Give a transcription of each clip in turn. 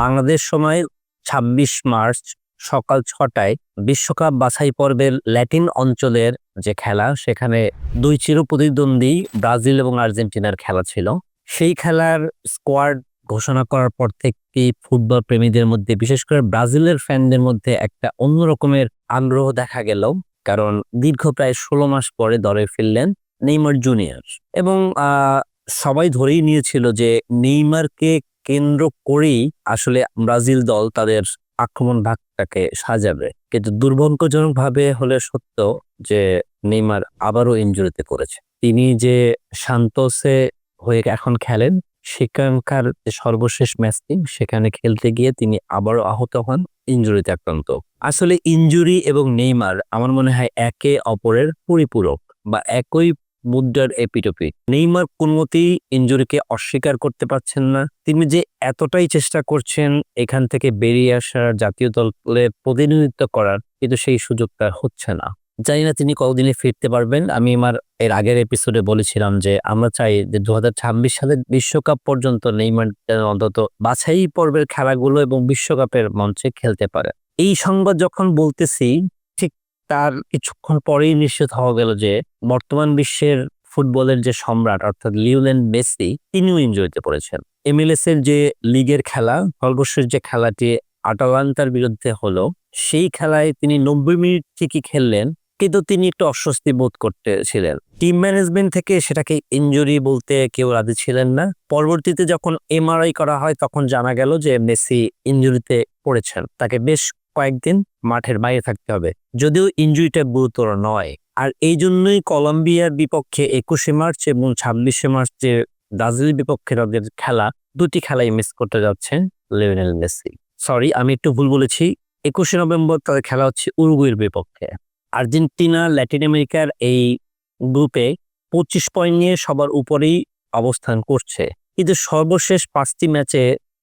বাংলাদেশ সময় ২৬ মার্চ সকাল ৬টায় বিশ্বকাপ বাছাই পর্বের ল্যাটিন অঞ্চলের যে খেলা, সেখানে দুই চিরপ্রতিদ্বন্দ্বী ব্রাজিল এবং আর্জেন্টিনার খেলা ছিল। সেই খেলার স্কোয়াড ঘোষণা করার পর থেকেই ফুটবল প্রেমীদের মধ্যে, বিশেষ করে ব্রাজিলের ফ্যানদের মধ্যে একটা অন্য রকমের আগ্রহ দেখা গেল। কারণ দীর্ঘ প্রায় ১৬ মাস পরে দলে ফিরলেন নেইমার জুনিয়র এবং সবাই ধরেই নিয়েছিল যে নেইমারকে কেন্দ্র করেই আসলে ব্রাজিল দল তাদের আক্রমণ ভাগটাকে সাজাবে। কিন্তু দুর্ভাগ্যজনকভাবে হলে সত্য যে নেইমার আবারও ইনজুরিতে পড়েছে। তিনি যে সান্তোসে হয়ে এখন খেলেন, সেখানকার যে সর্বশেষ ম্যাচটি, সেখানে খেলতে গিয়ে তিনি আবারও আহত হন, ইনজুরিতে আক্রান্ত। আসলে ইনজুরি এবং নেইমার আমার মনে হয় একে অপরের পরিপূরক বা একই মুদ্রার এপিটপি। নেইমার কোনমতেই ইনজুরিকে অস্বীকার করতে পারছেন না। তিনি যে এতটাই চেষ্টা করছেন এখান থেকে বেরিয়ে আসার, জাতীয় দলে প্রতিনিধিত্ব করার, কিন্তু সেই সুযোগটা হচ্ছে না। জানি না তিনি কতদিনে ফিরতে পারবেন। আমি আমার এর আগের এপিসোডে বলেছিলাম যে আমরা চাই যে ২০২৬ সালের বিশ্বকাপ পর্যন্ত নেইমার অন্তত বাছাই পর্বের খেলাগুলো এবং বিশ্বকাপের মঞ্চে খেলতে পারে। এই সংবাদ যখন বলতেছি, ঠিক তার কিছুক্ষণ পরেই নিশ্চিত হওয়া গেল যে বর্তমান বিশ্বের ফুটবলের যে সম্রাট অর্থাৎ লিওনেল মেসি, তিনিও ইনজুরিতে পড়েছেন। MLS এর যে লিগের খেলা, সর্বশেষ যে খেলাটি আটালান্তার বিরুদ্ধে হলো, সেই খেলায় তিনি ৯০ মিনিট ঠিকই খেললেন, কিন্তু তিনি একটু অস্বস্তি বোধ করতেছিলেন। টিম ম্যানেজমেন্ট থেকে সেটাকে ইনজুরি বলতে কেউ রাজি ছিলেন না। পরবর্তীতে যখন MRI করা হয়, তখন জানা গেল যে মেসি ইনজুরিতে পড়েছেন, তাকে বেশ কয়েকদিন মাঠের বাইরে থাকতে হবে, যদিও ইনজুরিটা গুরুতর নয়। আর এই জন্যই কলম্বিয়ার বিপক্ষে ২১শে মার্চ এবং ২৬শে মার্চ যে ব্রাজিলের বিপক্ষে তাদের খেলা, দুটি খেলাই মিস করতে যাচ্ছেন লিওনেল মেসি। সরি, আমি একটু ভুল বলেছি। ২১শে নভেম্বর তাদের খেলা হচ্ছে উরুগুয়ের বিপক্ষে। আর্জেন্টিনা ল্যাটিন আমেরিকার এই গ্রুপে ২৫ পয়েন্ট নিয়ে সবার উপরেই অবস্থান করছে, কিন্তু সর্বশেষ ৫টি ম্যাচে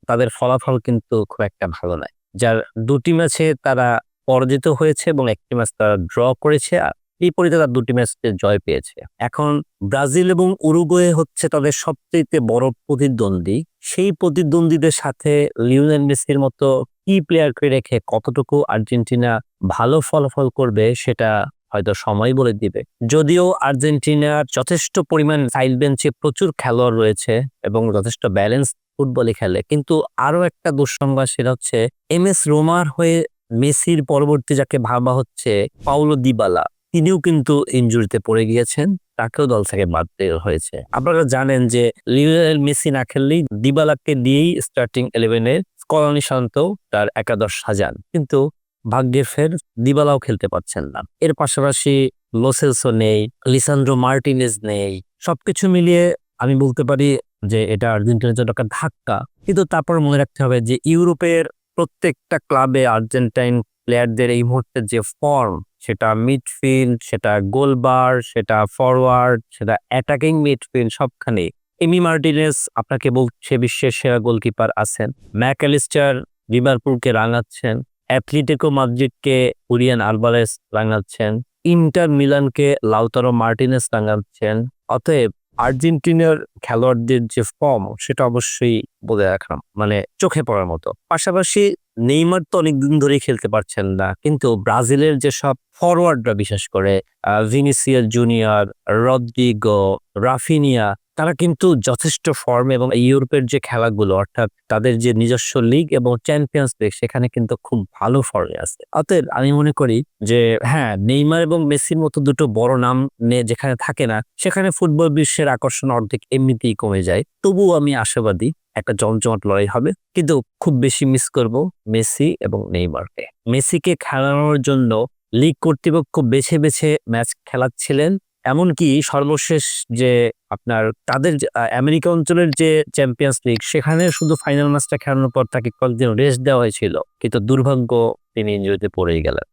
তাদের ফলাফল কিন্তু খুব একটা ভালো নয়। যার দুটি ম্যাচে তারা পরাজিত হয়েছে এবং একটি ম্যাচ তারা ড্র করেছে, আর বিপরীতে তারা দুটি ম্যাচে জয় পেয়েছে। এখন ব্রাজিল এবং উরুগুয়ে হচ্ছে তাদের সবচেয়ে বড় প্রতিদ্বন্দ্বী। সেই প্রতিদ্বন্দ্বীদের সাথে লিওনেল মেসির মতো কি প্লেয়ারকে রেখে কতটুকু আর্জেন্টিনা ভালো ফলাফল করবে সেটা হয়তো সময় বলে দিবে। যদিও আর্জেন্টিনার যথেষ্ট পরিমাণ সাইড বেঞ্চে প্রচুর খেলোয়াড় রয়েছে এবং যথেষ্ট ব্যালেন্স ফুটবলই খেলে, কিন্তু আরো একটা দুঃসংবাদ, সেটা হচ্ছে MS রোমার হয়ে মেসির পরবর্তী যাকে ভাবা হচ্ছে পাউলো দিবালা, তিনিও কিন্তু ইনজুরিতে পড়ে গিয়েছেন, তাকেও দল থেকে বাদ দেওয়া হয়েছে। আপনারা জানেন যে লিওনেল মেসি না খেললেই দিবালাকে দিয়েই স্টার্টিং 11-এ স্কলানি শান্ত তার একাদশ সাজান, কিন্তু ভাগ্যের ফের দিবালাও খেলতে পারছেন না। এর পাশাপাশি লো সেলসো নেই, লিসান্দ্রো মার্টিনেজ নেই। সবকিছু মিলিয়ে আমি বলতে পারি যে এটা আর্জেন্টিনার জন্য একটা ধাক্কা। কিন্তু তারপর মনে রাখতে হবে যে ইউরোপের প্রত্যেকটা ক্লাবে আর্জেন্টাইন প্লেয়ারদের এই মুহূর্তে যে ফর্ম, সেটা মিডফিল্ড, সেটা গোলবার, সেটা ফরওয়ার্ড, সেটা অ্যাটাকিং মিডফিল্ড, সবখানে এমি মার্টিনেজ আপনাকে বলছে বিশ্বের সেরা গোলকিপার আছেন। ম্যাকঅ্যালিস্টার লিভারপুলকে রাঙাচ্ছেন, অ্যাথলেটিকো মাদ্রিদকে হুলিয়ান আলভারেজ রাঙাচ্ছেন, ইন্টার মিলানকে লাউতারো মার্টিনেজ রাঙাচ্ছেন। অতএব আর্জেন্টিনার খেলোয়াড়দের যে ফর্ম, সেটা অবশ্যই বলে রাখলাম, মানে চোখে পড়ার মতো। পাশাপাশি নেইমার তো অনেকদিন ধরেই খেলতে পারছেন না, কিন্তু ব্রাজিলের যেসব ফরওয়ার্ডরা, বিশেষ করে ভিনিসিয়াস জুনিয়র, রদ্রিগো, রাফিনিয়া, তারা কিন্তু যথেষ্ট ফর্ম এবং ইউরোপের যে খেলাগুলো, অর্থাৎ তাদের যে নিজস্ব লিগ এবং চ্যাম্পিয়ন্স লিগ, সেখানে কিন্তু খুব ভালো ফর্মে আছে। অতএব আমি মনে করি যে হ্যাঁ, নেইমার এবং মেসির মতো দুটো বড় নাম যেখানে থাকে না, সেখানে ফুটবল বিশ্বের আকর্ষণ অর্ধেক এমনিতেই কমে যায়। তবুও আমি আশাবাদী একটা জমজমাট লড়াই হবে, কিন্তু খুব বেশি মিস করব মেসি এবং নেইমারকে। মেসিকে খেলানোর জন্য লিগ কর্তৃপক্ষ বেছে বেছে ম্যাচ খেলাচ্ছিলেন, এমনকি সর্বশেষ যে আপনার তাদের আমেরিকা অঞ্চলের যে চ্যাম্পিয়ন্স লিগ, সেখানে শুধু ফাইনাল ম্যাচটা খেলানোর পর তাকে কয়েকদিন রেস্ট দেওয়া হয়েছিল, কিন্তু দুর্ভাগ্য তিনি ইনজুরিতে পড়েই গেলেন।